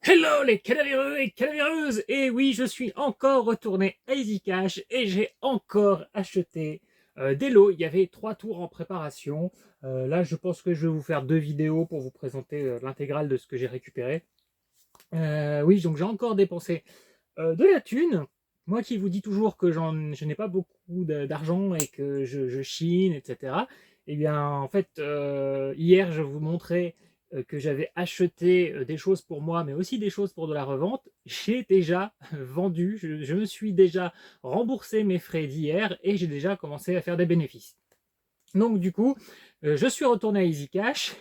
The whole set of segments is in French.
Hello les cadavéreux et cadavéreuses. Et oui, je suis encore retourné à Easy Cash et j'ai encore acheté des lots. Il y avait 3 tours en préparation. Là, je pense que je vais vous faire 2 vidéos pour vous présenter l'intégrale de ce que j'ai récupéré. Oui, donc j'ai encore dépensé de la thune. Moi qui vous dis toujours que je n'ai pas beaucoup d'argent et que je chine, etc. Eh bien, en fait, hier, je vous montrais que j'avais acheté des choses pour moi, mais aussi des choses pour de la revente. J'ai déjà vendu, je me suis déjà remboursé mes frais d'hier et j'ai déjà commencé à faire des bénéfices. Donc du coup, je suis retourné à Easy Cash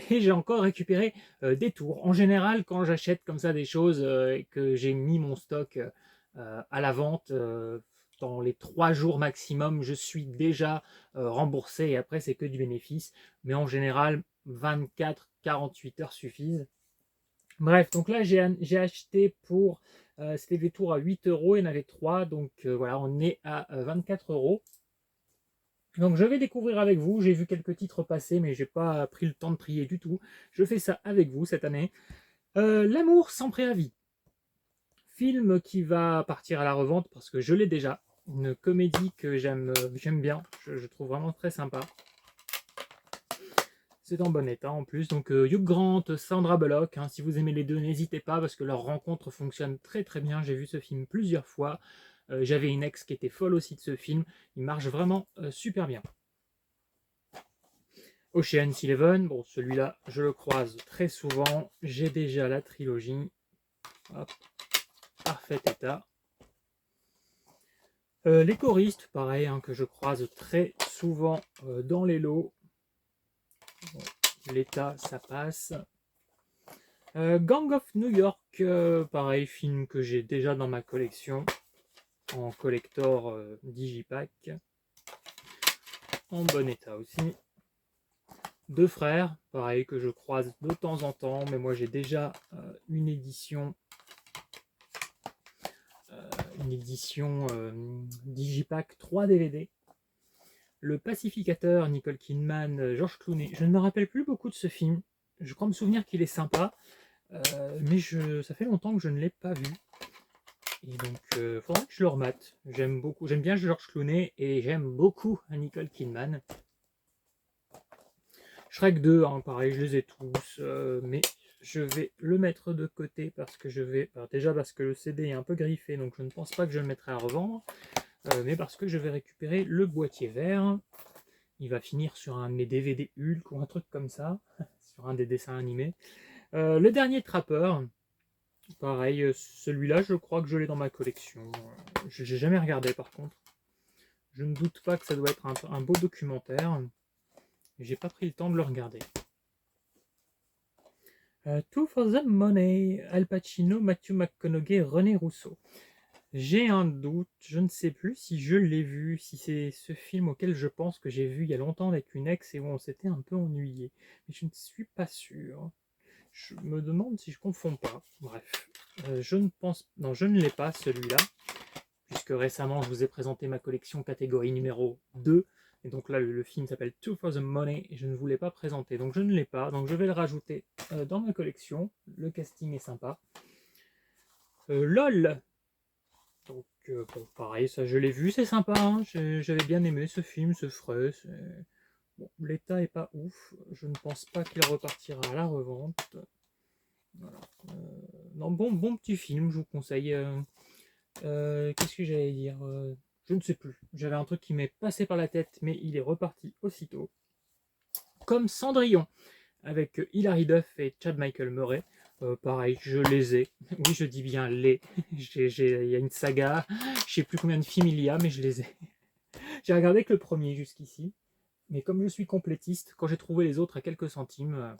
et j'ai encore récupéré des tours. En général, quand j'achète comme ça des choses et que j'ai mis mon stock à la vente, dans les 3 jours maximum, je suis déjà remboursé et après c'est que du bénéfice. Mais en général, 24-48 heures suffisent. Bref, donc là j'ai acheté pour, c'était des tours à 8 euros, il y en avait 3, donc voilà, on est à 24 euros. Donc je vais découvrir avec vous, j'ai vu quelques titres passer, mais j'ai pas pris le temps de trier du tout. Je fais ça avec vous cette année. L'amour sans préavis. Film qui va partir à la revente parce que je l'ai déjà. Une comédie que j'aime bien, je trouve vraiment très sympa. C'est en bon état en plus. Donc Hugh Grant, Sandra Bullock, hein, si vous aimez les deux, n'hésitez pas parce que leur rencontre fonctionne très très bien. J'ai vu ce film plusieurs fois. J'avais une ex qui était folle aussi de ce film. Il marche vraiment super bien. Ocean's Eleven, bon celui-là je le croise très souvent, j'ai déjà la trilogie, hop, parfait état. Les choristes, pareil, hein, que je croise très souvent dans les lots, bon, l'état ça passe. Gang of New York, pareil, film que j'ai déjà dans ma collection, en collector digipack, en bon état aussi. Deux frères, pareil, que je croise de temps en temps, mais moi j'ai déjà une édition Digipack 3 DVD. Le Pacificateur, Nicole Kidman, George Clooney. Je ne me rappelle plus beaucoup de ce film. Je crois me souvenir qu'il est sympa, mais ça fait longtemps que je ne l'ai pas vu. Et donc, il faudra que je le remate. J'aime bien George Clooney et j'aime beaucoup Nicole Kidman. Shrek 2, hein, pareil, je les ai tous, mais je vais le mettre de côté parce que déjà parce que le CD est un peu griffé, donc je ne pense pas que je le mettrai à revendre. Mais parce que je vais récupérer le boîtier vert. Il va finir sur un de mes DVD Hulk ou un truc comme ça, sur un des dessins animés. Le dernier Trappeur, pareil, celui-là je crois que je l'ai dans ma collection. Je n'ai jamais regardé par contre. Je ne doute pas que ça doit être un beau documentaire. J'ai pas pris le temps de le regarder. Two for the Money, Al Pacino, Matthew McConaughey, René Rousseau. J'ai un doute, je ne sais plus si je l'ai vu, si c'est ce film auquel je pense que j'ai vu il y a longtemps avec une ex et où on s'était un peu ennuyé. Mais je ne suis pas sûr. Je me demande si je confonds pas. Bref, je ne pense... Non, je ne l'ai pas celui-là, puisque récemment je vous ai présenté ma collection catégorie numéro 2. Et donc là, le film s'appelle Two for the Money et je ne vous l'ai pas présenté. Donc je ne l'ai pas, donc je vais le rajouter dans ma collection. Le casting est sympa. LOL, donc, bon, pareil, ça je l'ai vu, c'est sympa, hein. J'avais bien aimé ce film, ce frais. Bon, l'état est pas ouf, je ne pense pas qu'il repartira à la revente. Voilà. Non, bon petit film, je vous conseille. Qu'est-ce que j'allais dire? Je ne sais plus. J'avais un truc qui m'est passé par la tête, mais il est reparti aussitôt. Comme Cendrillon, avec Hilary Duff et Chad Michael Murray. Pareil, je les ai. Oui, je dis bien les. Il y a une saga. Je sais plus combien de films il y a, mais je les ai. J'ai regardé que le premier jusqu'ici. Mais comme je suis complétiste, quand j'ai trouvé les autres à quelques centimes,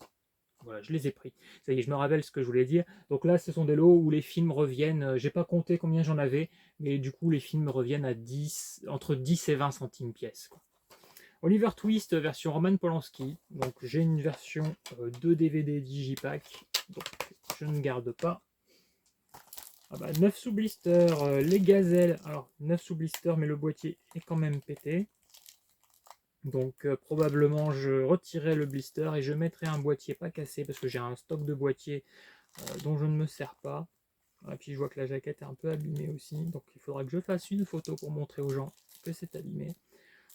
voilà, je les ai pris. Ça y est, je me rappelle ce que je voulais dire. Donc là, ce sont des lots où les films reviennent. J'ai pas compté combien j'en avais, mais du coup, les films reviennent à 10, entre 10 et 20 centimes pièce, quoi. Oliver Twist version Roman Polanski. Donc j'ai une version 2 DVD Digipack. Donc je ne garde pas. Ah bah, 9 sous blister, les gazelles. Alors 9 sous blister, mais le boîtier est quand même pété. Donc probablement je retirerai le blister et je mettrai un boîtier pas cassé parce que j'ai un stock de boîtiers dont je ne me sers pas. Et puis je vois que la jaquette est un peu abîmée aussi, donc il faudra que je fasse une photo pour montrer aux gens que c'est abîmé.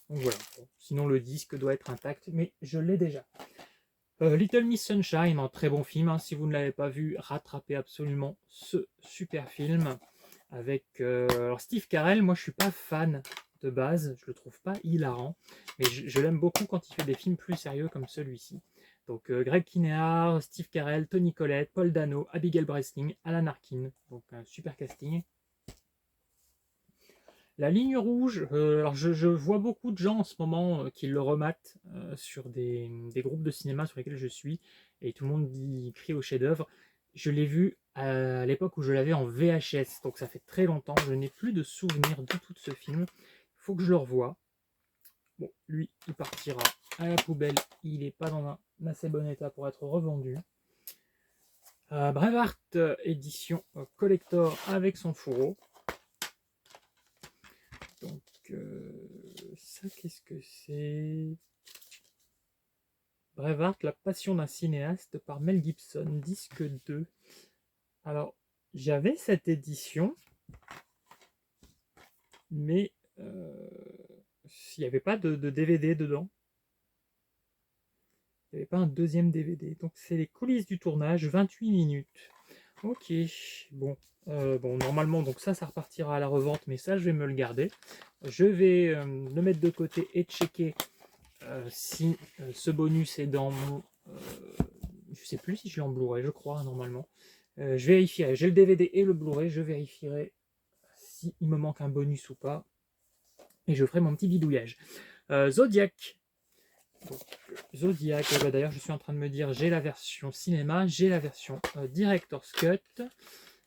Donc voilà, bon, sinon le disque doit être intact, mais je l'ai déjà. Little Miss Sunshine, un très bon film, hein. Si vous ne l'avez pas vu, rattrapez absolument ce super film. Avec alors Steve Carell, moi je suis pas fan de base, je le trouve pas hilarant, mais je l'aime beaucoup quand il fait des films plus sérieux comme celui-ci. Donc Greg Kinnear, Steve Carell, Toni Collette, Paul Dano, Abigail Breslin, Alan Arkin, donc un super casting. La ligne rouge, alors je vois beaucoup de gens en ce moment qui le rematent sur des groupes de cinéma sur lesquels je suis, et tout le monde dit, crie au chef-d'œuvre. Je l'ai vu à l'époque où je l'avais en VHS, donc ça fait très longtemps. Je n'ai plus de souvenir du tout de ce film. Il faut que je le revoie. Bon, lui, il partira à la poubelle. Il n'est pas dans un assez bon état pour être revendu. Braveheart édition collector avec son fourreau. Donc, ça, qu'est-ce que c'est? Braveheart, la passion d'un cinéaste par Mel Gibson, disque 2. Alors, j'avais cette édition, mais il n'y avait pas de DVD dedans. Il n'y avait pas un deuxième DVD. Donc, c'est les coulisses du tournage, 28 minutes. Ok, bon. Bon, normalement, donc ça repartira à la revente, mais ça, je vais me le garder. Je vais le mettre de côté et checker si ce bonus est dans mon... je sais plus si je l'ai en Blu-ray, je crois, normalement. Je vérifierai. J'ai le DVD et le Blu-ray. Je vérifierai s'il me manque un bonus ou pas. Et je ferai mon petit bidouillage. Zodiac. Donc, Zodiac, bah, d'ailleurs, je suis en train de me dire, j'ai la version cinéma, j'ai la version Director's Cut.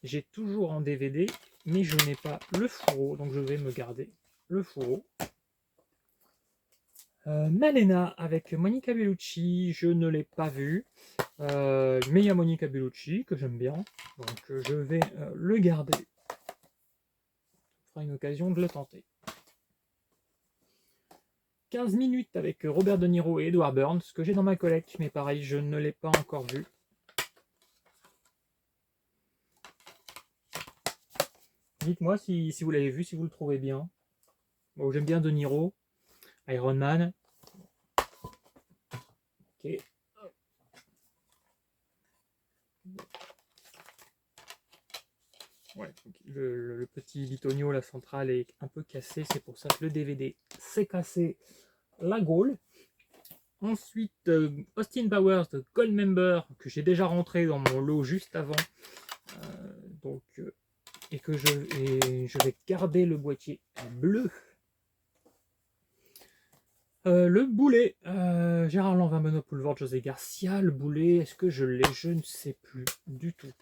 J'ai toujours en DVD, mais je n'ai pas le fourreau, donc je vais me garder le fourreau. Malena avec Monica Bellucci, je ne l'ai pas vu, mais il y a Monica Bellucci que j'aime bien, donc je vais le garder. Ça fera une occasion de le tenter. 15 minutes avec Robert De Niro et Edward Burns, que j'ai dans ma collecte, mais pareil, je ne l'ai pas encore vu. Dites-moi si vous l'avez vu, si vous le trouvez bien. Bon, j'aime bien De Niro, Iron Man. Ok. Ouais, le petit bitonio, la centrale est un peu cassé, c'est pour ça que le DVD s'est cassé la gaule. Ensuite, Austin Powers de Goldmember, que j'ai déjà rentré dans mon lot juste avant. Et que je vais garder le boîtier bleu. Le boulet, Gérard Lanvin, Benoît Poulvord, José Garcia. Le boulet, est-ce que je l'ai? Je ne sais plus du tout.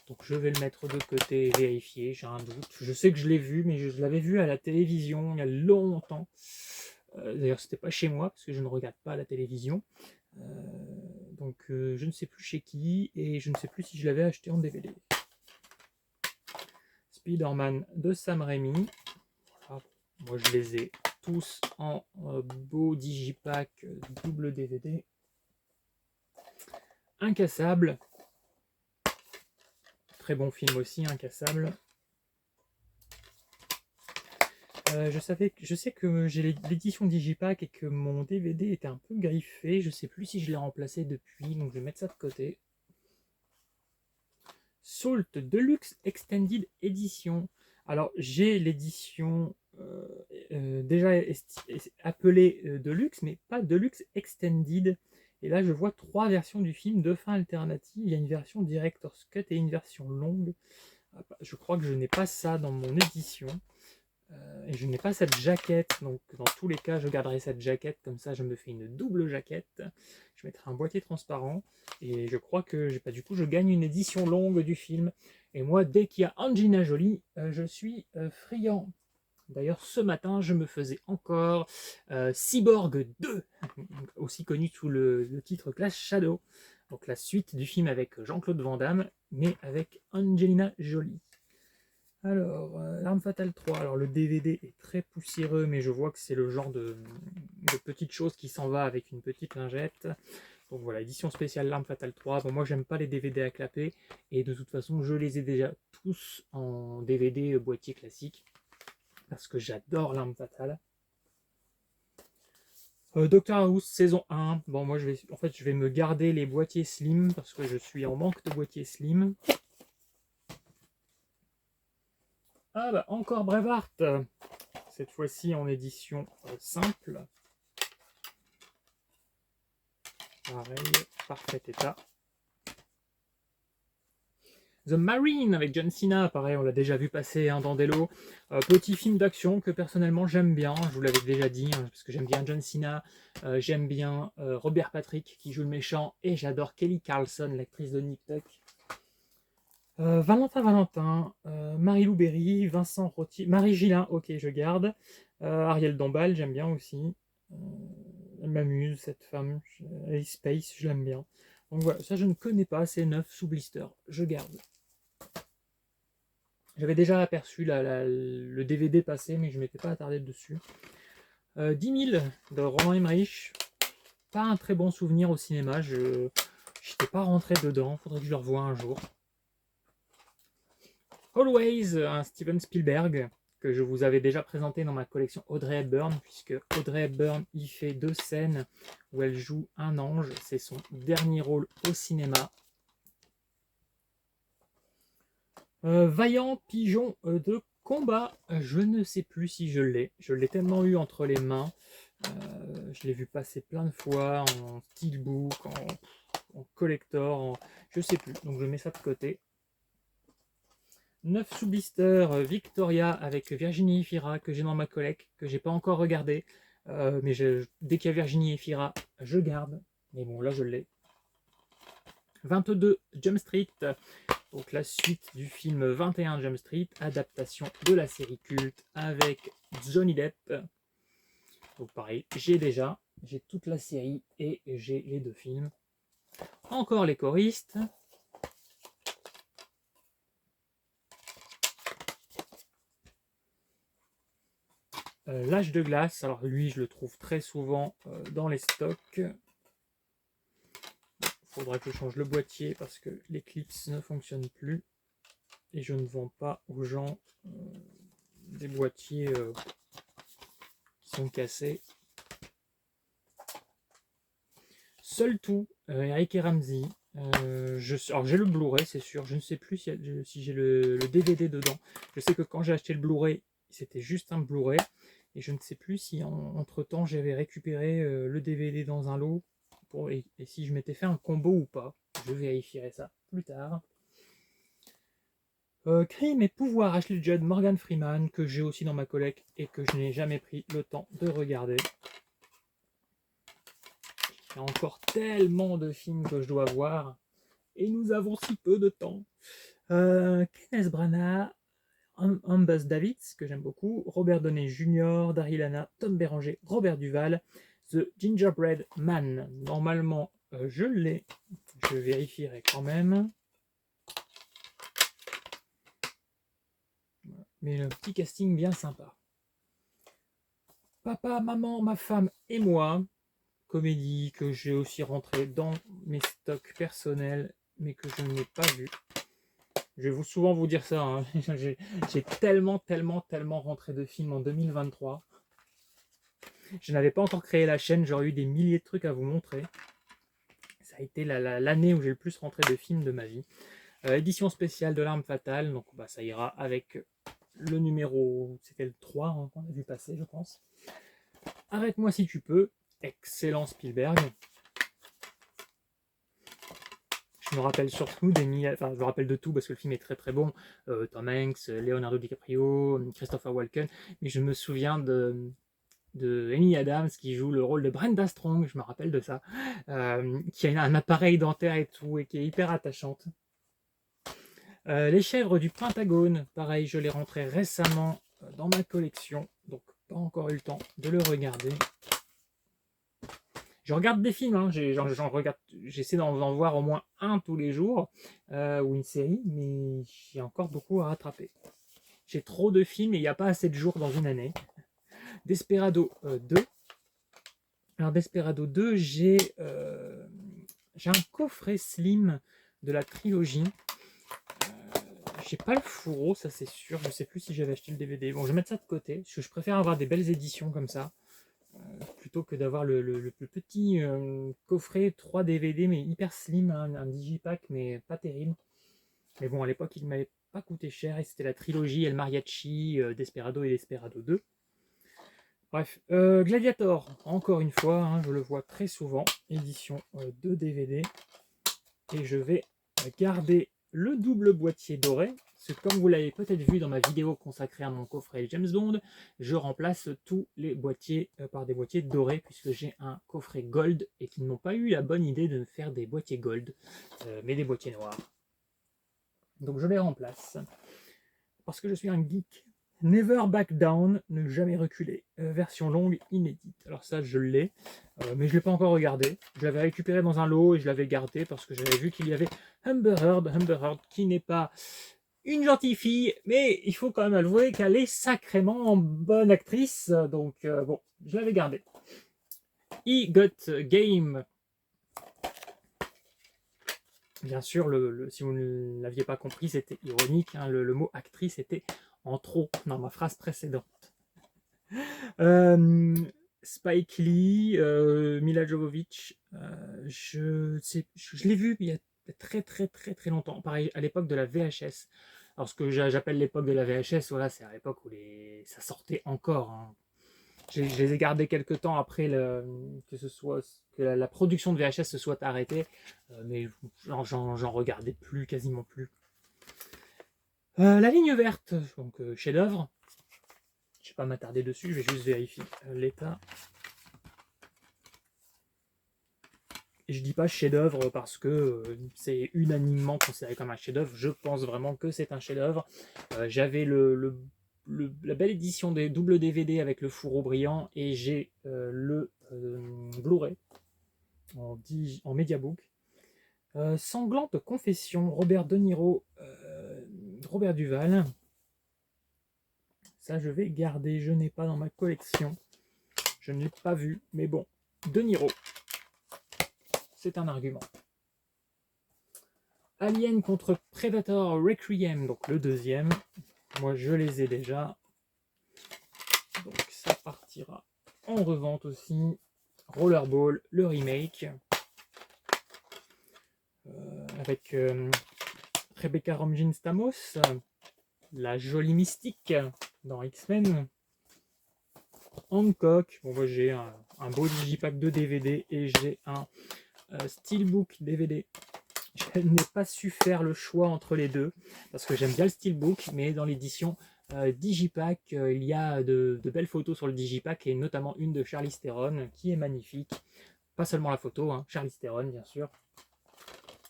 Donc je vais le mettre de côté et vérifier, j'ai un doute. Je sais que je l'ai vu, mais je l'avais vu à la télévision il y a longtemps. D'ailleurs, c'était pas chez moi, parce que je ne regarde pas la télévision. Donc je ne sais plus chez qui, et je ne sais plus si je l'avais acheté en DVD. Spider-Man de Sam Raimi. Voilà. Moi je les ai tous en beau digipack double DVD. Incassable. Très bon film aussi, Incassable. Je sais que j'ai l'édition Digipack et que mon DVD était un peu griffé. Je sais plus si je l'ai remplacé depuis, donc je vais mettre ça de côté. Salt Deluxe Extended Edition. Alors j'ai l'édition déjà appelée Deluxe, mais pas Deluxe Extended. Et là je vois 3 versions du film, 2 fins alternatives. Il y a une version Director's Cut et une version longue. Je crois que je n'ai pas ça dans mon édition. Et je n'ai pas cette jaquette, donc dans tous les cas je garderai cette jaquette, comme ça je me fais une double jaquette, je mettrai un boîtier transparent, et je crois que du coup je gagne une édition longue du film, et moi dès qu'il y a Angelina Jolie, je suis friand. D'ailleurs ce matin je me faisais encore Cyborg 2, aussi connu sous le titre Glass Shadow, donc la suite du film avec Jean-Claude Van Damme, mais avec Angelina Jolie. Alors, L'Arme Fatale 3, alors le DVD est très poussiéreux, mais je vois que c'est le genre de petite chose qui s'en va avec une petite lingette. Donc voilà, édition spéciale L'Arme Fatale 3. Bon, moi, j'aime pas les DVD à clapper. Et de toute façon, je les ai déjà tous en DVD boîtier classique. Parce que j'adore L'Arme Fatale. Doctor House saison 1. Bon, moi, je vais me garder les boîtiers slim. Parce que je suis en manque de boîtiers slim. Ah bah, encore Braveheart. Cette fois-ci en édition simple. Pareil, parfait état. The Marine avec John Cena, pareil, on l'a déjà vu passer dans des lots. Petit film d'action que personnellement j'aime bien, je vous l'avais déjà dit, parce que j'aime bien John Cena, j'aime bien Robert Patrick qui joue le méchant, et j'adore Kelly Carlson, l'actrice de Nip Tuck. Valentin, Marie-Lou Berry, Vincent Rottier, Marie Gillin, ok, je garde. Ariel Dombal, j'aime bien aussi. Elle m'amuse, cette femme. Alice Space, je l'aime bien. Donc voilà, ça je ne connais pas, c'est neuf sous blister, je garde. J'avais déjà aperçu le DVD passé, mais je ne m'étais pas attardé dessus. 10 000 de Roland Emmerich. Pas un très bon souvenir au cinéma, je n'étais pas rentré dedans, faudrait que je le revoie un jour. Always, un Steven Spielberg, que je vous avais déjà présenté dans ma collection Audrey Hepburn, puisque Audrey Hepburn y fait 2 scènes où elle joue un ange, c'est son dernier rôle au cinéma. Vaillant pigeon de combat, je ne sais plus si je l'ai tellement eu entre les mains, je l'ai vu passer plein de fois en steelbook, en collector, je sais plus, donc je mets ça de côté. 9 sous blister Victoria avec Virginie Efira que j'ai dans ma collecte, que j'ai pas encore regardé, mais dès qu'il y a Virginie Efira, je garde, mais bon là je l'ai. 22 Jump Street, donc la suite du film 21 Jump Street, adaptation de la série culte avec Johnny Depp. Donc pareil, j'ai toute la série et j'ai les 2 films. Encore les choristes. L'âge de glace, alors lui je le trouve très souvent dans les stocks. Faudra que je change le boîtier parce que l'éclipse ne fonctionne plus et je ne vends pas aux gens des boîtiers qui sont cassés. Seul tout, Eric et Ramsey. Alors j'ai le Blu-ray, c'est sûr. Je ne sais plus si j'ai le DVD dedans. Je sais que quand j'ai acheté le Blu-ray, c'était juste un Blu-ray. Et je ne sais plus si entre temps j'avais récupéré le DVD dans un lot et si je m'étais fait un combo ou pas. Je vérifierai ça plus tard. Crime et pouvoir, Ashley Judd, Morgan Freeman, que j'ai aussi dans ma collecte et que je n'ai jamais pris le temps de regarder. Il y a encore tellement de films que je dois voir et nous avons si peu de temps. Kenneth Branagh, Buzz Davids, que j'aime beaucoup, Robert Downey Jr., Daryl Hannah, Tom Berenger, Robert Duval, The Gingerbread Man. Normalement, je l'ai. Je vérifierai quand même. Mais un petit casting bien sympa. Papa, maman, ma femme et moi. Comédie que j'ai aussi rentré dans mes stocks personnels, mais que je n'ai pas vu. Je vais souvent vous dire ça, hein. J'ai tellement rentré de films en 2023. Je n'avais pas encore créé la chaîne, j'aurais eu des milliers de trucs à vous montrer. Ça a été l'année où j'ai le plus rentré de films de ma vie. Édition spéciale de L'Arme Fatale, donc bah, ça ira avec le numéro, c'était le 3 hein, qu'on a vu passer, je pense. Arrête-moi si tu peux, excellent Spielberg. Je me rappelle surtout je me rappelle de tout parce que le film est très bon. Tom Hanks, Leonardo DiCaprio, Christopher Walken, mais je me souviens de Amy Adams qui joue le rôle de Brenda Strong, je me rappelle de ça, qui a un appareil dentaire et tout, et qui est hyper attachante. Les chèvres du Pentagone, pareil, je l'ai rentré récemment dans ma collection, donc pas encore eu le temps de le regarder. Je regarde des films, hein, j'essaie d'en voir au moins un tous les jours, ou une série, mais j'ai encore beaucoup à rattraper. J'ai trop de films et il n'y a pas assez de jours dans une année. Desperado 2. Alors Desperado 2, j'ai J'ai un coffret slim de la trilogie. J'ai pas le fourreau, ça c'est sûr. Je sais plus si j'avais acheté le DVD. Bon, je vais mettre ça de côté, parce que je préfère avoir des belles éditions comme ça, plutôt que d'avoir le plus petit coffret 3 DVD, mais hyper slim, hein, un digipack, mais pas terrible. Mais bon, à l'époque, il ne m'avait pas coûté cher, et c'était la trilogie El Mariachi, Desperado et Desperado 2. Bref, Gladiator, encore une fois, hein, je le vois très souvent, édition de DVD. Et je vais garder le double boîtier doré, parce que comme vous l'avez peut-être vu dans ma vidéo consacrée à mon coffret James Bond, je remplace tous les boîtiers par des boîtiers dorés, puisque j'ai un coffret gold, et qu'ils n'ont pas eu la bonne idée de me faire des boîtiers gold, mais des boîtiers noirs. Donc je les remplace, parce que je suis un geek. Never Back Down, ne jamais reculer, version longue inédite. Alors ça je l'ai, mais je ne l'ai pas encore regardé. Je l'avais récupéré dans un lot et je l'avais gardé parce que j'avais vu qu'il y avait Amber Heard qui n'est pas une gentille fille, mais il faut quand même avouer qu'elle est sacrément bonne actrice, donc bon, je l'avais gardé. He Got Game. Bien sûr, si vous ne l'aviez pas compris, c'était ironique, hein, le mot actrice était en trop dans ma phrase précédente. Spike Lee, Mila Jovovich, je l'ai vu il y a très très très très longtemps, pareil à l'époque de la VHS. Alors ce que j'appelle l'époque de la VHS, voilà, c'est à l'époque où ça sortait encore, hein. Je les ai gardés quelques temps après que la production de VHS se soit arrêtée, mais j'en regardais plus, quasiment plus. La ligne verte, donc chef-d'œuvre. Je ne vais pas m'attarder dessus, je vais juste vérifier l'état. Et je dis pas chef-d'œuvre parce que c'est unanimement considéré comme un chef-d'œuvre. Je pense vraiment que c'est un chef-d'œuvre. J'avais la belle édition des double DVD avec le fourreau brillant et j'ai le Blu-ray en Mediabook. Sanglante confession, Robert De Niro, Robert Duval. Ça, je vais garder. Je n'ai pas dans ma collection. Je ne l'ai pas vu, mais bon. De Niro. C'est un argument. Alien contre Predator Requiem, donc le deuxième. Moi, je les ai déjà. Donc, ça partira en revente aussi. Rollerball, le remake. Avec Rebecca Romijn Stamos. La jolie mystique dans X-Men. Hancock. Bon, moi, j'ai un beau digipack de DVD et j'ai un Steelbook DVD. Je n'ai pas su faire le choix entre les deux parce que j'aime bien le Steelbook, mais dans l'édition Digipack, il y a de belles photos sur le Digipack et notamment une de Charlize Theron qui est magnifique. Pas seulement la photo, hein, Charlize Theron bien sûr.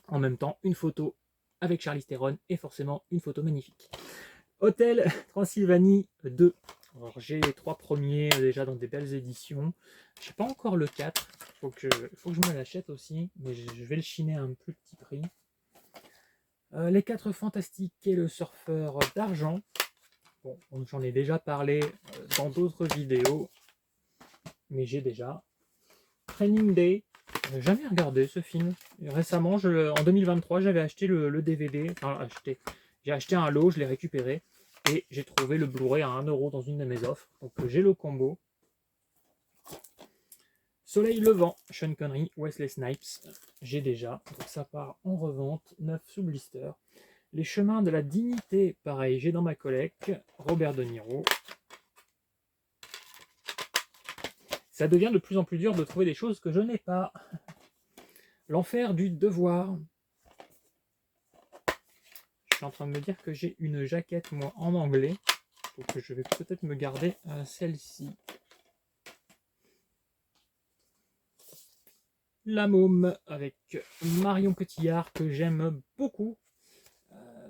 En même temps, une photo avec Charlize Theron et forcément une photo magnifique. Hôtel Transylvanie 2. Alors, j'ai les 3 premiers déjà dans des belles éditions. Je n'ai pas encore le 4. Faut que je me l'achète aussi, mais je vais le chiner à un plus petit prix. Les 4 Fantastiques et le Surfeur d'argent. Bon, j'en ai déjà parlé dans d'autres vidéos, mais j'ai déjà. Training Day. Jamais regardé ce film. Et récemment, en 2023, j'avais acheté le DVD. Enfin, j'ai acheté un lot, je l'ai récupéré. Et j'ai trouvé le Blu-ray à 1 € dans une de mes offres. Donc j'ai le combo. Soleil levant, Sean Connery, Wesley Snipes, j'ai déjà. Donc ça part en revente, 9 sous blister. Les chemins de la dignité, pareil, j'ai dans ma collecte. Robert De Niro. Ça devient de plus en plus dur de trouver des choses que je n'ai pas. L'enfer du devoir. Je suis en train de me dire que j'ai une jaquette, moi, en anglais. Donc je vais peut-être me garder celle-ci. La Môme avec Marion Cotillard que j'aime beaucoup.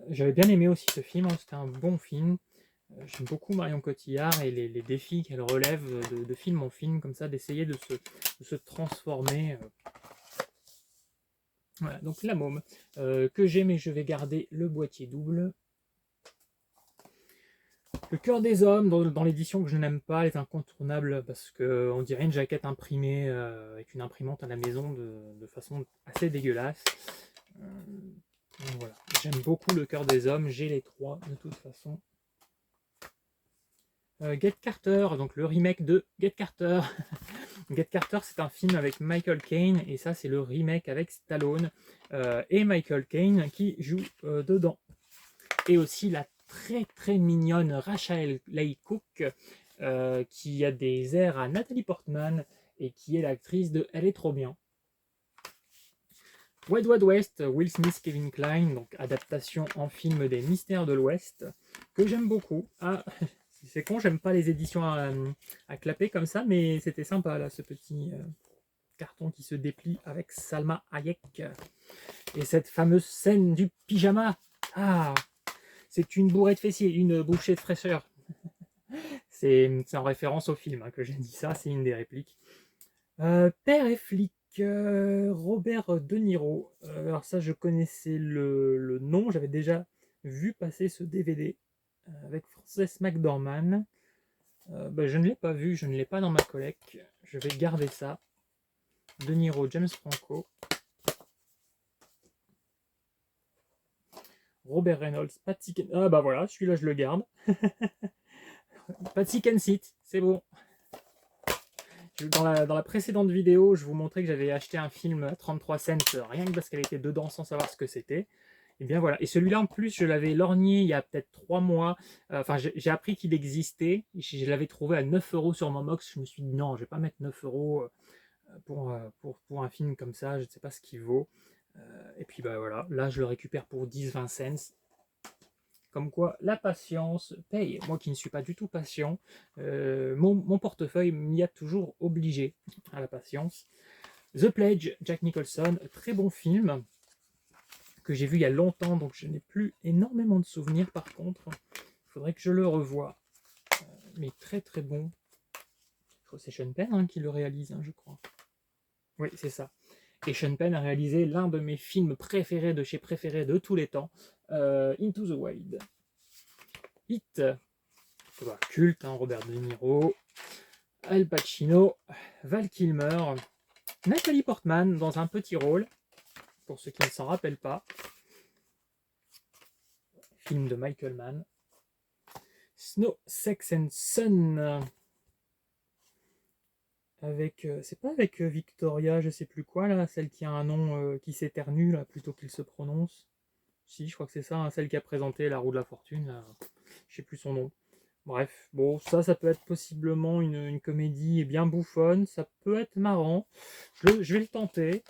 J'avais bien aimé aussi ce film, hein, c'était un bon film. J'aime beaucoup Marion Cotillard et les défis qu'elle relève de film en film, comme ça, d'essayer de se transformer. Voilà, donc La Môme que j'aime et je vais garder le boîtier double. Le cœur des hommes, dans l'édition que je n'aime pas, elle est incontournable parce qu'on dirait une jaquette imprimée avec une imprimante à la maison de façon assez dégueulasse. Donc voilà, j'aime beaucoup le cœur des hommes, j'ai les trois de toute façon. Get Carter, donc le remake de Get Carter. Get Carter, c'est un film avec Michael Caine et ça, c'est le remake avec Stallone et Michael Caine qui joue dedans. Et aussi la très très mignonne Rachel Leigh Cook qui a des airs à Nathalie Portman et qui est l'actrice de Elle est trop bien. Wild Wild West, Will Smith, Kevin Kline, donc adaptation en film des Mystères de l'Ouest, que j'aime beaucoup. Ah, c'est con, j'aime pas les éditions à clapper comme ça, mais c'était sympa là, ce petit carton qui se déplie avec Salma Hayek. Et cette fameuse scène du pyjama. Ah, c'est une bourrée de fessiers, une bouchée de fraîcheur. C'est en référence au film que j'ai dit ça, c'est une des répliques. Père et flic, Robert De Niro. Alors ça, je connaissais le nom, j'avais déjà vu passer ce DVD avec Frances McDormand. Je ne l'ai pas vu, je ne l'ai pas dans ma collecte. Je vais garder ça. De Niro, James Franco. Robert Reynolds, Patsy Kensit. Ah bah voilà, celui-là je le garde. Patsy Kensit, c'est bon. Dans la précédente vidéo, je vous montrais que j'avais acheté un film à 33 cents, rien que parce qu'elle était dedans sans savoir ce que c'était. Et bien voilà. Et celui-là en plus, je l'avais lorgné il y a peut-être 3 mois. Enfin, j'ai appris qu'il existait. Je l'avais trouvé à 9 € sur Momox. Je me suis dit non, je vais pas mettre 9 € pour un film comme ça. Je ne sais pas ce qu'il vaut. Et puis bah voilà, là je le récupère pour 10-20 cents. Comme quoi, la patience paye. Moi qui ne suis pas du tout patient, mon portefeuille m'y a toujours obligé à la patience. The Pledge, Jack Nicholson, très bon film que j'ai vu il y a longtemps, donc je n'ai plus énormément de souvenirs par contre. Il faudrait que je le revoie. Mais très très bon. C'est Sean Penn qui le réalise, je crois. Oui, c'est ça. Et Sean Penn a réalisé l'un de mes films préférés de chez préférés de tous les temps, Into the Wild. Hit, culte, Robert De Niro, Al Pacino, Val Kilmer, Nathalie Portman dans un petit rôle, pour ceux qui ne s'en rappellent pas. Film de Michael Mann. Snow, Sex and Son. Avec, c'est pas avec Victoria, je sais plus quoi là, celle qui a un nom qui s'éternue là, plutôt qu'il se prononce. Si, je crois que c'est ça, celle qui a présenté La Roue de la Fortune, là. Je sais plus son nom. Bref, bon, ça peut être possiblement une comédie bien bouffonne, ça peut être marrant. Je vais le tenter.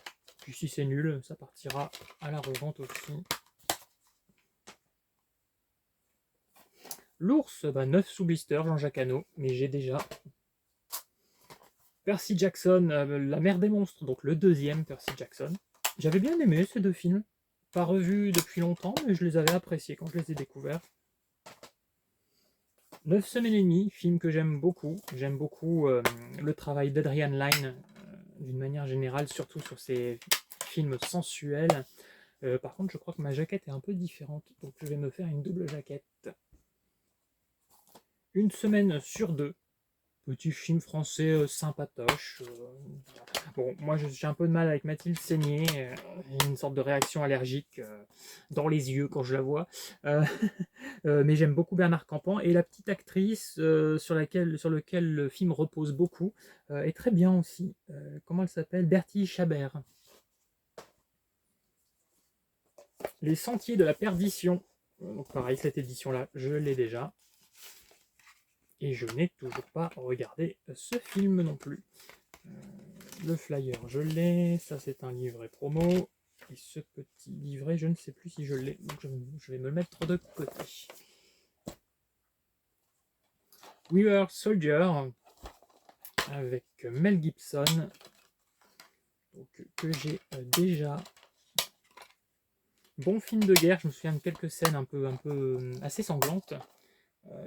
Puis si c'est nul, ça partira à la revente aussi. L'ours, 9 sous blister, Jean-Jacques Hano, mais j'ai déjà. Percy Jackson, La mer des monstres, donc le deuxième Percy Jackson. J'avais bien aimé ces deux films. Pas revus depuis longtemps, mais je les avais appréciés quand je les ai découverts. 9 semaines et demie, film que j'aime beaucoup. J'aime beaucoup le travail d'Adrian Lyne, d'une manière générale, surtout sur ses films sensuels. Par contre, je crois que ma jaquette est un peu différente, donc je vais me faire une double jaquette. Une semaine sur deux. Petit film français sympatoche. Bon, moi j'ai un peu de mal avec Mathilde Seigné. Une sorte de réaction allergique dans les yeux quand je la vois. Mais j'aime beaucoup Bernard Campan. Et la petite actrice sur lequel le film repose beaucoup est très bien aussi. Comment elle s'appelle? Bertie Chabert. Les Sentiers de la Perdition. Donc pareil, cette édition-là, je l'ai déjà. Et je n'ai toujours pas regardé ce film non plus. Le flyer, je l'ai. Ça, c'est un livret promo. Et ce petit livret, je ne sais plus si je l'ai. Donc, je vais me le mettre de côté. We Were Soldier avec Mel Gibson. Donc, que j'ai déjà. Bon film de guerre. Je me souviens de quelques scènes un peu assez sanglantes.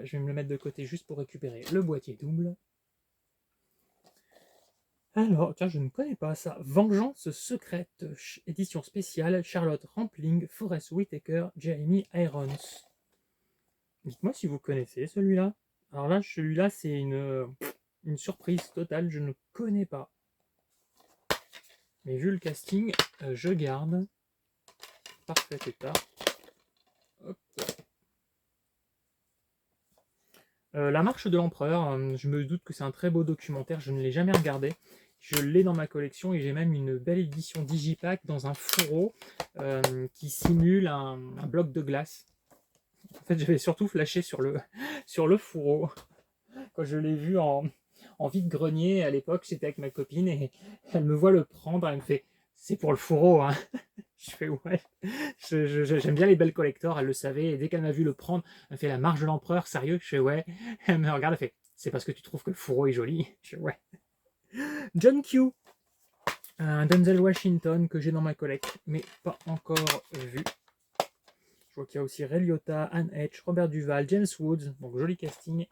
Je vais me le mettre de côté juste pour récupérer le boîtier double. Alors, tiens, je ne connais pas ça. Vengeance secrète, édition spéciale, Charlotte Rampling, Forest Whitaker, Jeremy Irons. Dites-moi si vous connaissez celui-là. Alors là, celui-là, c'est une surprise totale, je ne connais pas. Mais vu le casting, je garde. Parfait état. Hop. La marche de l'empereur, je me doute que c'est un très beau documentaire, je ne l'ai jamais regardé. Je l'ai dans ma collection et j'ai même une belle édition Digipack dans un fourreau qui simule un bloc de glace. En fait, j'avais surtout flashé sur sur le fourreau. Quand je l'ai vu en vide-grenier à l'époque, j'étais avec ma copine et elle me voit le prendre, elle me fait c'est pour le fourreau, hein. Je fais ouais. J'aime bien les belles collectors, elle le savait, et dès qu'elle m'a vu le prendre, elle me fait la marche de l'empereur, sérieux? Je fais ouais. Elle me regarde, elle fait c'est parce que tu trouves que le fourreau est joli? Je fais ouais. John Q, un Denzel Washington que j'ai dans ma collecte, mais pas encore vu. Je vois qu'il y a aussi Ray Liotta, Anne Hedge, Robert Duval, James Woods, donc joli casting.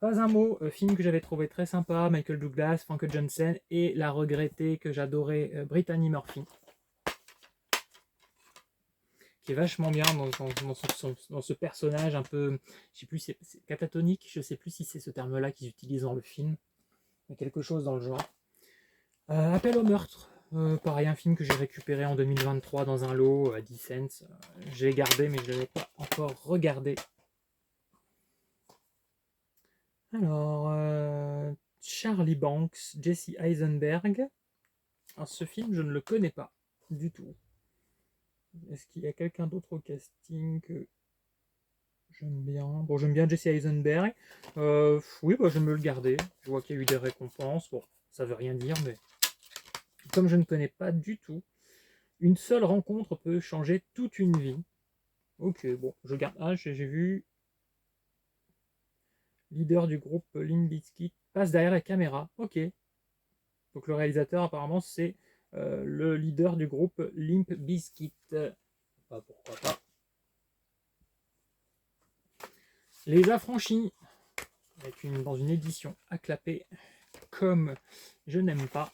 Pas un mot, film que j'avais trouvé très sympa, Michael Douglas, Frank Johnson et la regrettée que j'adorais, Brittany Murphy, qui est vachement bien dans ce personnage un peu, je sais plus, c'est catatonique, je sais plus si c'est ce terme-là qu'ils utilisent dans le film, mais quelque chose dans le genre. Appel au meurtre, pareil, un film que j'ai récupéré en 2023 dans un lot à 10 cents. J'ai gardé, mais je ne l'ai pas encore regardé. Alors, Charlie Banks, Jesse Eisenberg. Alors, ce film, je ne le connais pas du tout. Est-ce qu'il y a quelqu'un d'autre au casting que j'aime bien? Bon, j'aime bien Jesse Eisenberg. Oui, bah, je vais me le garder. Je vois qu'il y a eu des récompenses. Bon, ça veut rien dire, mais comme je ne connais pas du tout, une seule rencontre peut changer toute une vie. Ok, bon, je garde. Ah, j'ai vu leader du groupe Limp Bizkit passe derrière la caméra. Ok. Donc le réalisateur, apparemment, c'est le leader du groupe Limp Bizkit. Pourquoi pas. Les Affranchis, dans une édition à clapper, comme je n'aime pas.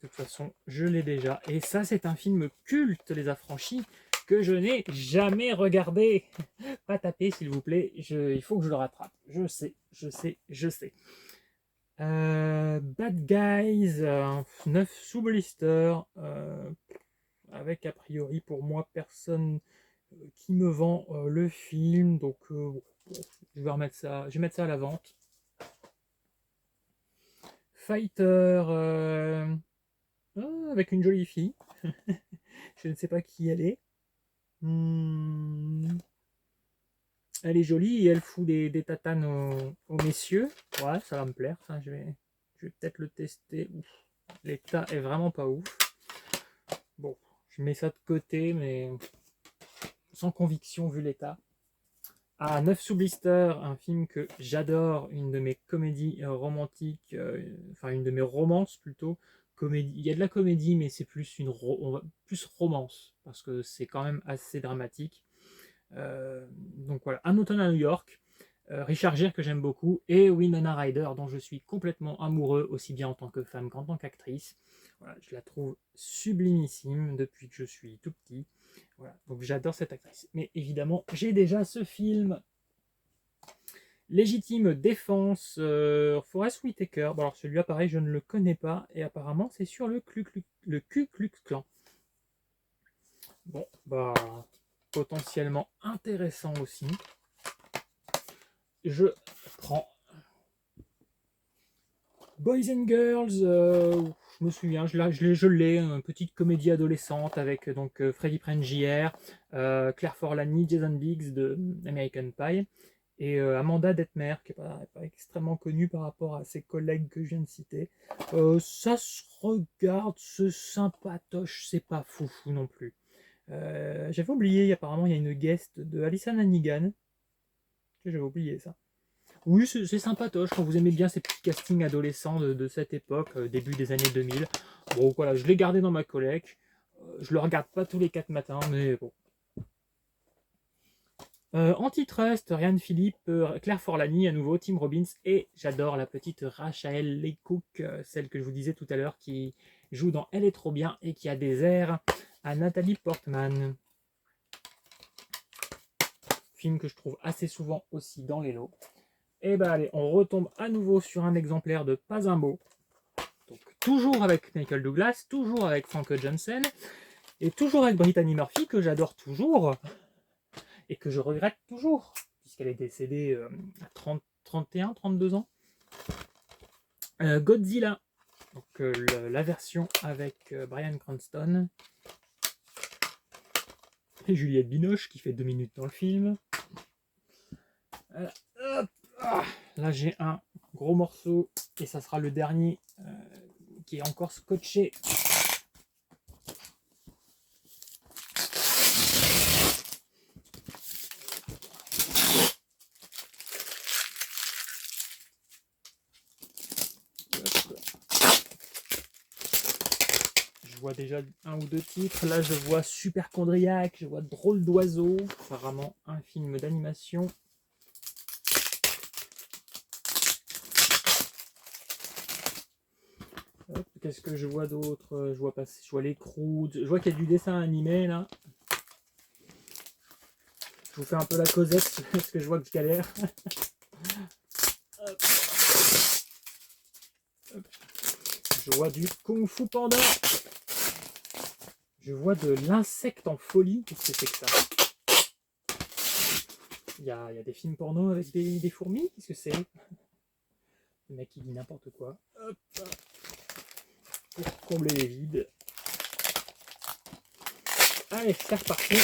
De toute façon, je l'ai déjà. Et ça, c'est un film culte, Les Affranchis, que je n'ai jamais regardé. Pas taper, s'il vous plaît. Il faut que je le rattrape. Je sais. Bad Guys, 9 sous blister, avec a priori pour moi personne qui me vend le film, donc je vais mettre ça à la vente. Fighter, avec une jolie fille, je ne sais pas qui elle est. Elle est jolie et elle fout des tatanes aux messieurs. Ouais, ça va me plaire, ça, je vais peut-être le tester. L'état est vraiment pas ouf. Bon, je mets ça de côté, mais sans conviction vu l'état. 9 sous blister, un film que j'adore, une de mes comédies romantiques, enfin une de mes romances plutôt. Comédie. Il y a de la comédie, mais c'est plus plus romance, parce que c'est quand même assez dramatique. Donc voilà, Un automne à New York, Richard Gere que j'aime beaucoup, et Winona Ryder dont je suis complètement amoureux, aussi bien en tant que femme qu'en tant qu'actrice. Voilà, je la trouve sublimissime depuis que je suis tout petit. Voilà, donc j'adore cette actrice. Mais évidemment, j'ai déjà ce film. Légitime défense, Forest Whitaker. Bon, alors celui-là, pareil, je ne le connais pas. Et apparemment, c'est sur le Ku Klux Klan. Bon, bah, potentiellement intéressant aussi. Je prends Boys and Girls, je me souviens, je l'ai, une petite comédie adolescente avec donc Freddie Prinze Jr., Claire Forlani, Jason Biggs de American Pie et Amanda Detmer qui n'est pas extrêmement connue par rapport à ses collègues que je viens de citer. Ça se regarde, c'est sympatoche, c'est pas foufou non plus. J'avais oublié, apparemment il y a une guest de Alyssa Hannigan. J'avais oublié ça. Oui, c'est sympatoche quand vous aimez bien ces petits castings adolescents de cette époque, début des années 2000. Bon, voilà, je l'ai gardé dans ma collecte. Je le regarde pas tous les 4 matins, mais bon. Antitrust, Ryan Philippe, Claire Forlani, à nouveau, Tim Robbins, et j'adore la petite Rachel Leigh Cook, celle que je vous disais tout à l'heure, qui joue dans Elle est trop bien et qui a des airs à Nathalie Portman. film que je trouve assez souvent aussi dans les lots. Et bah allez, on retombe à nouveau sur un exemplaire de Pas un mot. Donc toujours avec Michael Douglas, toujours avec Frank Johnson, et toujours avec Brittany Murphy, que j'adore toujours, et que je regrette toujours, puisqu'elle est décédée à 30, 31, 32 ans. Godzilla, donc la version avec Bryan Cranston et Juliette Binoche qui fait 2 minutes dans le film. Voilà. Hop, là j'ai un gros morceau et ça sera le dernier qui est encore scotché. Je vois déjà un ou deux titres. Là, je vois Superchondriac, je vois Drôle d'oiseau, apparemment un film d'animation. Qu'est-ce que je vois d'autre? Je vois passer, je vois les Croods, je vois qu'il y a du dessin animé là. Je vous fais un peu la causette parce que je vois que je galère. Hop. Hop. Je vois du Kung Fu Panda. Je vois de l'insecte en folie. Qu'est-ce que c'est que ça? Il y a des films porno avec des fourmis. Qu'est-ce que c'est? Le mec il dit n'importe quoi. Hop. Pour combler les vides. Allez, c'est reparti.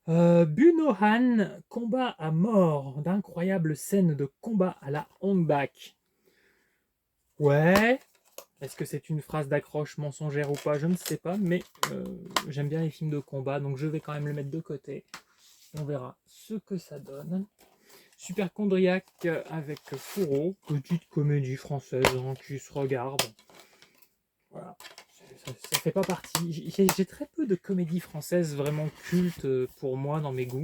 Bunohan, combat à mort, d'incroyables scènes de combat à la Hong Bak. Ouais, est-ce que c'est une phrase d'accroche mensongère ou pas? Je ne sais pas, mais j'aime bien les films de combat, donc je vais quand même le mettre de côté. On verra ce que ça donne. Superchondriac avec Fourreau, petite comédie française hein, qui se regarde. Voilà. Ça fait pas partie. J'ai très peu de comédies françaises vraiment cultes pour moi dans mes goûts.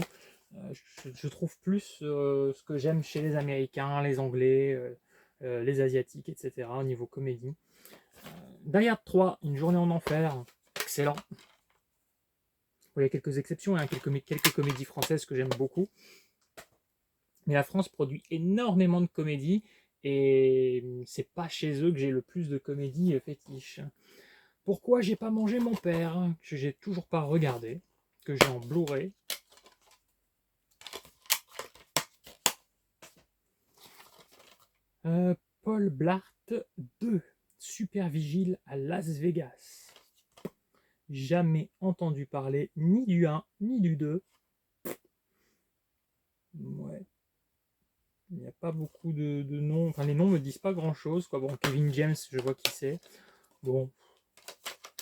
Je trouve plus ce que j'aime chez les Américains, les Anglais, les Asiatiques, etc. au niveau comédie. Die Hard 3, Une journée en enfer, excellent. Il y a quelques exceptions, hein, quelques comédies françaises que j'aime beaucoup. Mais la France produit énormément de comédies et c'est pas chez eux que j'ai le plus de comédies fétiches. Pourquoi j'ai pas mangé mon père, que j'ai toujours pas regardé, que j'ai en Blu-ray. Paul Blart 2, Super Vigile à Las Vegas. Jamais entendu parler ni du 1 ni du 2. Ouais. Il n'y a pas beaucoup de noms. Enfin, les noms me disent pas grand chose. Quoi. Bon, Kevin James, je vois qui c'est. Bon,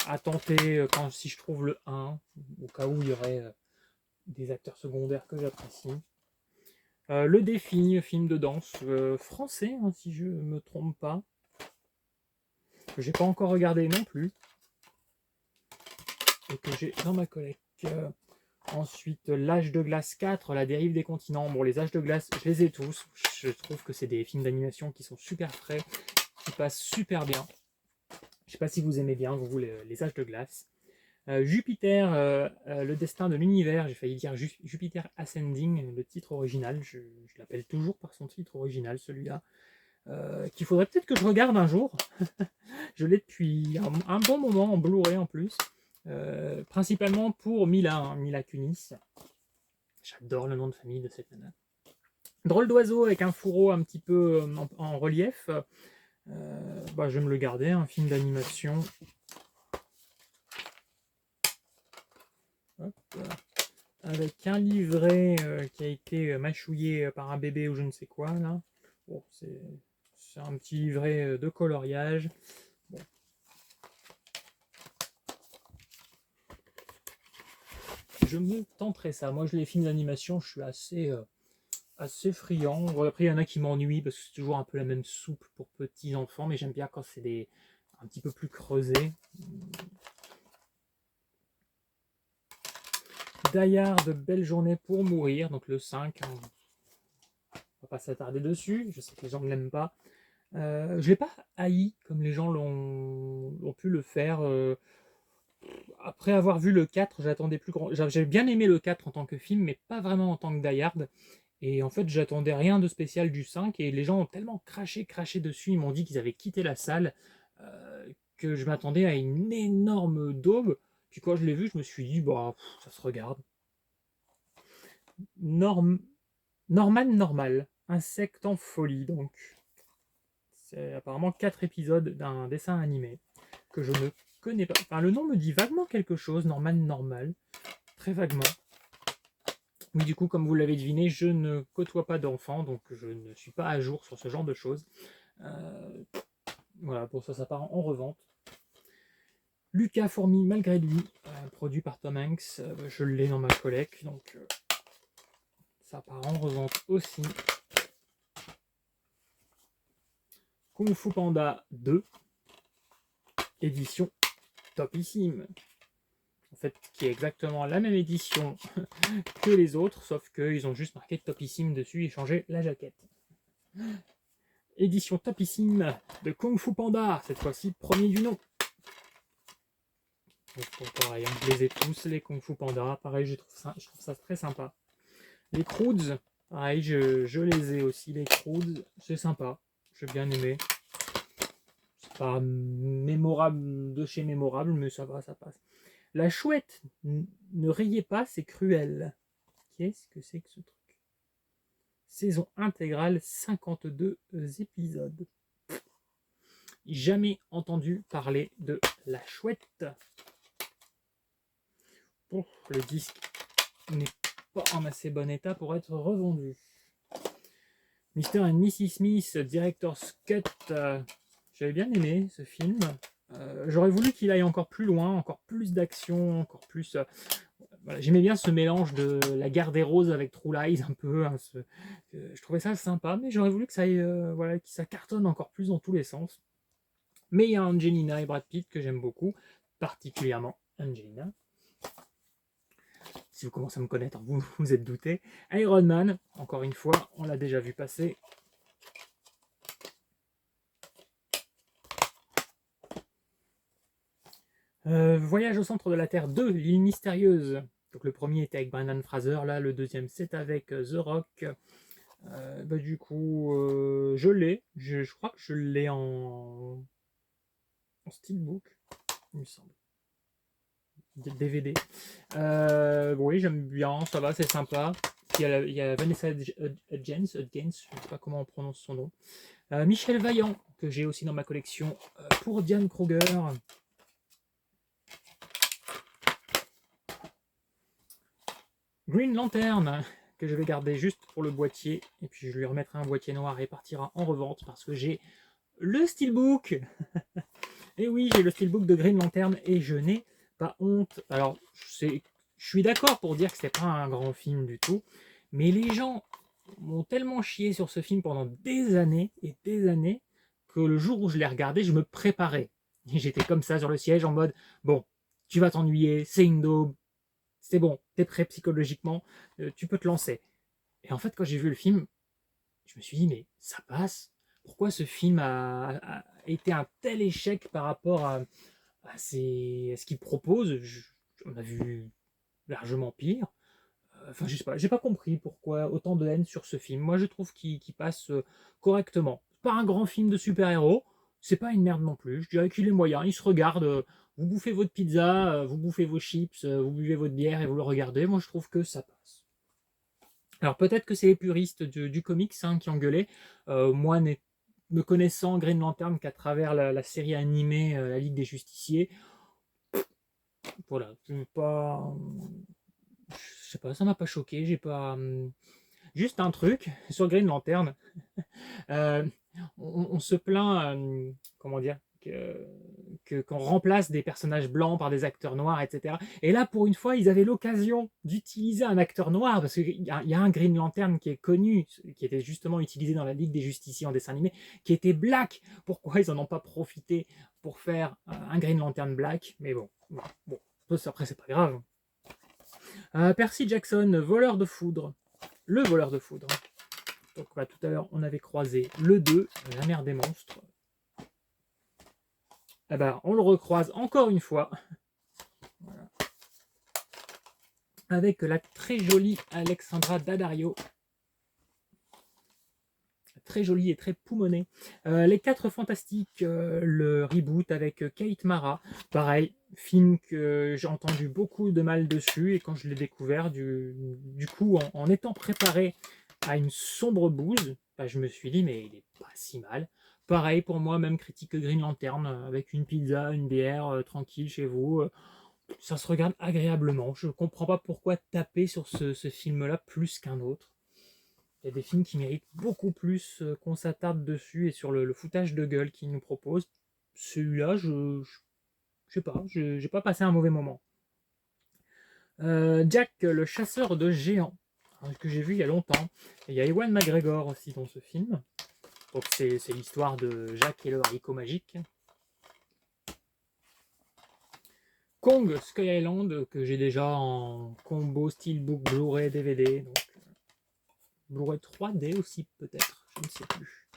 à tenter si je trouve le 1, au cas où il y aurait des acteurs secondaires que j'apprécie. Le Défi, film de danse français, hein, si je ne me trompe pas. Que j'ai pas encore regardé non plus. Et que j'ai dans ma collecte. Ensuite, L'Âge de glace 4, La dérive des continents. Bon, les Âges de glace, je les ai tous. Je trouve que c'est des films d'animation qui sont super frais, qui passent super bien. Je sais pas si vous aimez bien, vous, les Âges de glace. Jupiter, le destin de l'univers, j'ai failli dire Jupiter Ascending, le titre original, je l'appelle toujours par son titre original, celui-là, qu'il faudrait peut-être que je regarde un jour. Je l'ai depuis un bon moment en Blu-ray en plus, principalement pour Mila, hein, Mila Kunis. J'adore le nom de famille de cette nana. Drôle d'oiseau avec un fourreau un petit peu en relief. Je vais me le garder, un film d'animation. Avec un livret qui a été mâchouillé par un bébé ou je ne sais quoi là. Bon, c'est un petit livret de coloriage. Bon. Je me tenterai ça. Moi, les films d'animation, je suis assez friand. Bon, après, il y en a qui m'ennuient parce que c'est toujours un peu la même soupe pour petits enfants, mais j'aime bien quand c'est un petit peu plus creusé. Die Hard, Belle journée pour mourir, donc le 5. Hein. On va pas s'attarder dessus. Je sais que les gens ne l'aiment pas. Je l'ai pas haï comme les gens l'ont pu le faire. après avoir vu le 4, j'attendais plus grand. J'avais bien aimé le 4 en tant que film, mais pas vraiment en tant que Die Hard. Et en fait, j'attendais rien de spécial du 5. Et les gens ont tellement craché dessus. Ils m'ont dit qu'ils avaient quitté la salle. Que je m'attendais à une énorme daube. Puis quand je l'ai vu, je me suis dit, bah, ça se regarde. Norman Normal. Insecte en folie, donc. C'est apparemment 4 épisodes d'un dessin animé que je ne connais pas. Enfin, le nom me dit vaguement quelque chose, Norman Normal. Très vaguement. Oui, du coup, comme vous l'avez deviné, je ne côtoie pas d'enfants, donc je ne suis pas à jour sur ce genre de choses. Voilà, pour ça, ça part en revente. Lucas Fourmi, malgré lui, produit par Tom Hanks, je l'ai dans ma collecte, donc ça part en revente aussi. Kung Fu Panda 2, édition topissime. En fait, qui est exactement la même édition que les autres, sauf qu'ils ont juste marqué topissime dessus et changé la jaquette. Édition topissime de Kung Fu Panda, cette fois-ci premier du nom. Donc, pareil, je les ai tous, les Kung Fu Panda. Pareil, je trouve ça très sympa. Les Croods, pareil, je les ai aussi, les Croods. C'est sympa, j'ai bien aimé. C'est pas mémorable de chez mémorable, mais ça va, ça passe. La chouette, ne riez pas, c'est cruel. Qu'est-ce que c'est que ce truc? Saison intégrale, 52 épisodes. Jamais entendu parler de la chouette. Bon, le disque n'est pas en assez bon état pour être revendu. Mr. and Mrs. Smith, Director's Cut. J'avais bien aimé ce film. J'aurais voulu qu'il aille encore plus loin, encore plus d'action, encore plus. Voilà, j'aimais bien ce mélange de la guerre des roses avec True Lies un peu. Hein, je trouvais ça sympa, mais j'aurais voulu que ça aille, voilà, que ça cartonne encore plus dans tous les sens. Mais il y a Angelina et Brad Pitt que j'aime beaucoup, particulièrement Angelina. Si vous commencez à me connaître, vous vous êtes douté. Iron Man, encore une fois, on l'a déjà vu passer. Voyage au centre de la Terre 2, l'île mystérieuse. Donc le premier était avec Brendan Fraser, là le deuxième c'est avec The Rock. Du coup, je l'ai. Je crois que je l'ai en steelbook, il me semble. DVD. Oui, j'aime bien, ça va, c'est sympa. Il y a Vanessa Hudgens, je ne sais pas comment on prononce son nom. Michel Vaillant, que j'ai aussi dans ma collection, pour Diane Kruger. Green Lantern, que je vais garder juste pour le boîtier, et puis je lui remettrai un boîtier noir et partira en revente, parce que j'ai le steelbook. Et oui, j'ai le steelbook de Green Lantern, et je n'ai pas honte. Alors, je suis d'accord pour dire que c'était pas un grand film du tout, mais les gens m'ont tellement chié sur ce film pendant des années et des années que le jour où je l'ai regardé, je me préparais. Et j'étais comme ça sur le siège en mode bon, tu vas t'ennuyer, c'est une daube, c'est bon, t'es prêt psychologiquement, tu peux te lancer. Et en fait, quand j'ai vu le film, je me suis dit mais ça passe. Pourquoi ce film a été un tel échec par rapport à ce qu'il propose? On a vu largement pire. Enfin, je sais pas, j'ai pas compris pourquoi autant de haine sur ce film. Moi, je trouve qu'il passe correctement. C'est pas un grand film de super-héros, c'est pas une merde non plus. Je dirais qu'il est moyen, il se regarde. Vous bouffez votre pizza, vous bouffez vos chips, vous buvez votre bière et vous le regardez. Moi, je trouve que ça passe. Alors, peut-être que c'est les puristes du comics hein, qui engueulaient. Moi, me connaissant Green Lantern qu'à travers la série animée La Ligue des Justiciers, voilà, pas. Je sais pas, ça m'a pas choqué, j'ai pas. Juste un truc sur Green Lantern. Euh, on se plaint, comment dire, qu'on remplace des personnages blancs par des acteurs noirs, etc. Et là, pour une fois, ils avaient l'occasion d'utiliser un acteur noir, parce qu'il y a un Green Lantern qui est connu, qui était justement utilisé dans la Ligue des Justiciers en dessin animé, qui était black. Pourquoi ils n'en ont pas profité pour faire un Green Lantern black? Mais bon, après, c'est pas grave. Percy Jackson, voleur de foudre. Le voleur de foudre. Donc tout à l'heure, on avait croisé le 2, la mer des monstres. Eh ben, on le recroise encore une fois. avec la très jolie Alexandra Daddario. Très jolie et très poumonée. Les 4 Fantastiques, le reboot avec Kate Mara. Pareil, film que j'ai entendu beaucoup de mal dessus, et quand je l'ai découvert, du coup, en étant préparé à une sombre bouse, bah, je me suis dit, mais il est pas si mal. Pareil pour moi, même critique que Green Lantern, avec une pizza, une bière, tranquille chez vous. Ça se regarde agréablement. Je comprends pas pourquoi taper sur ce film-là plus qu'un autre. Il y a des films qui méritent beaucoup plus qu'on s'attarde dessus et sur le foutage de gueule qu'ils nous proposent. Celui-là, je sais pas, j'ai pas passé un mauvais moment. Jack, le chasseur de géants, hein, que j'ai vu il y a longtemps. Et il y a Ewan McGregor aussi dans ce film. Donc c'est l'histoire de Jack et le haricot magique. Kong Sky Island, que j'ai déjà en combo Steelbook Blu-ray DVD. Donc Blu-ray 3D aussi peut-être, je ne sais plus.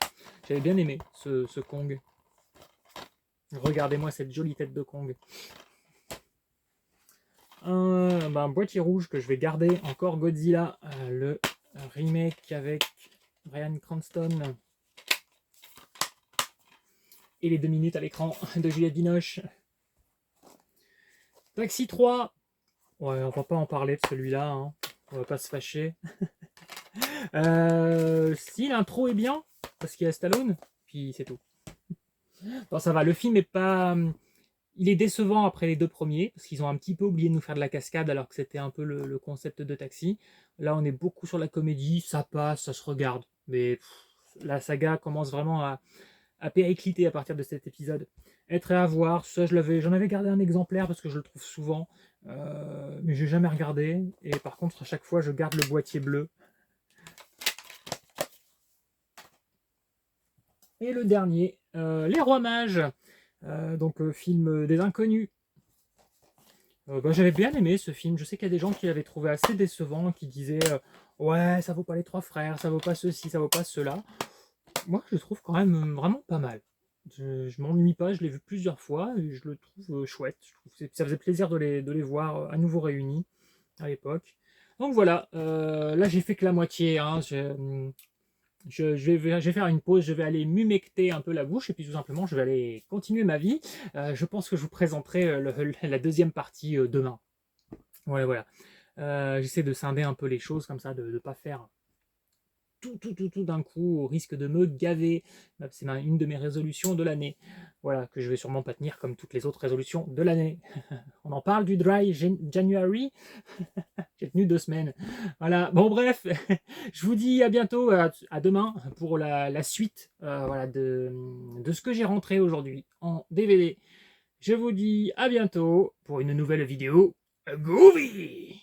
J'avais bien aimé ce Kong. Regardez-moi cette jolie tête de Kong. Un boîtier rouge que je vais garder. Encore Godzilla, le remake avec Bryan Cranston. Et les 2 minutes à l'écran de Juliette Binoche. Taxi 3. Ouais, on va pas en parler de celui-là. Hein. On va pas se fâcher. Si l'intro est bien, parce qu'il y a Stallone, puis c'est tout. Bon, ça va, le film est pas... Il est décevant après les 2 premiers, parce qu'ils ont un petit peu oublié de nous faire de la cascade, alors que c'était un peu le concept de Taxi. Là, on est beaucoup sur la comédie, ça passe, ça se regarde. Mais la saga commence vraiment à péricliter à partir de cet épisode. Être à voir, ça j'en avais gardé un exemplaire parce que je le trouve souvent, mais j'ai jamais regardé. Et par contre, à chaque fois, je garde le boîtier bleu. Et le dernier, Les Rois Mages, donc film des inconnus. J'avais bien aimé ce film. Je sais qu'il y a des gens qui l'avaient trouvé assez décevant, qui disaient ouais, ça vaut pas les 3 frères, ça vaut pas ceci, ça vaut pas cela. Moi, je le trouve quand même vraiment pas mal. Je m'ennuie pas, je l'ai vu plusieurs fois et je le trouve chouette. Je trouve que ça faisait plaisir de les voir à nouveau réunis à l'époque. Donc voilà, là j'ai fait que la moitié. Hein. Je vais faire une pause, je vais aller m'humecter un peu la bouche et puis tout simplement je vais aller continuer ma vie. Je pense que je vous présenterai la deuxième partie demain. Voilà, voilà. J'essaie de scinder un peu les choses comme ça, de ne pas faire tout d'un coup au risque de me gaver. C'est une de mes résolutions de l'année. Voilà, que je vais sûrement pas tenir comme toutes les autres résolutions de l'année. On en parle du dry January. J'ai tenu 2 semaines. Voilà, bon bref, je vous dis à bientôt, à demain pour la suite voilà, de ce que j'ai rentré aujourd'hui en DVD. Je vous dis à bientôt pour une nouvelle vidéo Groovy.